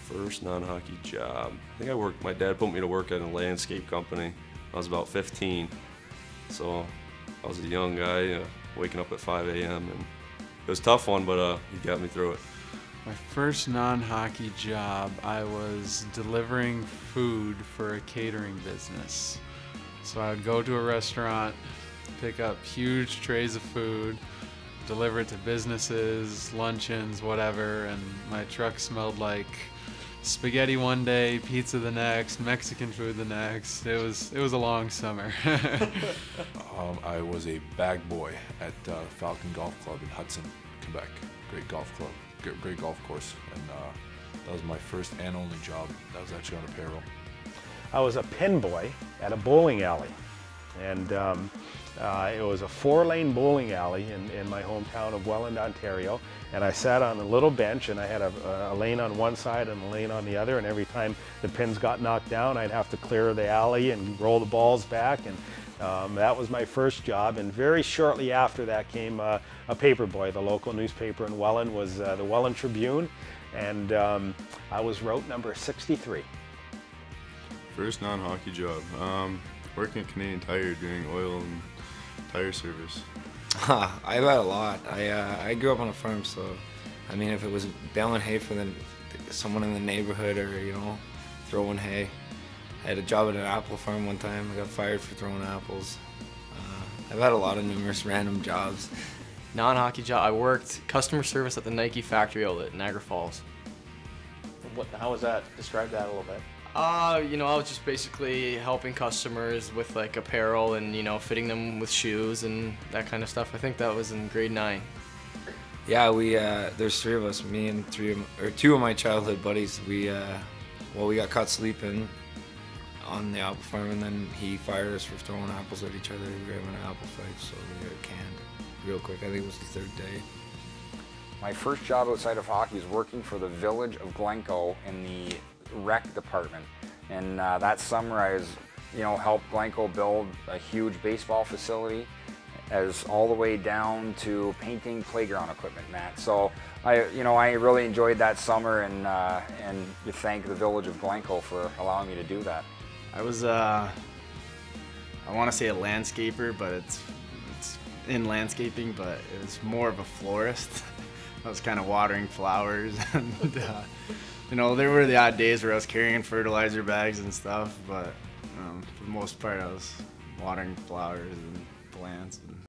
First non-hockey job. I think my dad put me to work at a landscape company. I was about 15. So I was a young guy, waking up at 5 a.m. and it was a tough one, but he got me through it. My first non-hockey job, I was delivering food for a catering business. So I would go to a restaurant, pick up huge trays of food, deliver it to businesses, luncheons, whatever, and my truck smelled like spaghetti one day, pizza the next, Mexican food the next. It was a long summer. I was a bag boy at Falcon Golf Club in Hudson, Quebec. Great golf club, great golf course, and that was my first and only job. That was actually on a payroll. I was a pin boy at a bowling alley, and it was a 4-lane bowling alley in my hometown of Welland, Ontario. And I sat on a little bench, and I had a lane on one side and a lane on the other, and every time the pins got knocked down, I'd have to clear the alley and roll the balls back, and that was my first job. And very shortly after that came a paper boy. The local newspaper in Welland was the Welland Tribune, and I was route number 63. First non-hockey job, working at Canadian Tire doing oil and tire service. I've had a lot. I grew up on a farm, so I mean, if it was baling hay for someone in the neighborhood, or throwing hay. I had a job at an apple farm one time. I got fired for throwing apples. I've had a lot of numerous random jobs. Non-hockey job. I worked customer service at the Nike factory outlet in Niagara Falls. How was that? Describe that a little bit. I was just basically helping customers with like apparel and fitting them with shoes and that kind of stuff. I think that was in grade 9. Yeah, there's 3 of us, me and 2 of my childhood buddies. We got caught sleeping on the apple farm, and then he fired us for throwing apples at each other. We were having an apple fight, so we got canned real quick. I think it was the 3rd day. My first job outside of hockey is working for the village of Glencoe in the rec department, and that summer I was, helped Glencoe build a huge baseball facility, as all the way down to painting playground equipment, Matt. So I really enjoyed that summer, and you thank the village of Glencoe for allowing me to do that. I was I want to say a landscaper, but it's in landscaping, but it was more of a florist. I was kind of watering flowers, and there were the odd days where I was carrying fertilizer bags and stuff, but for the most part I was watering flowers and plants. And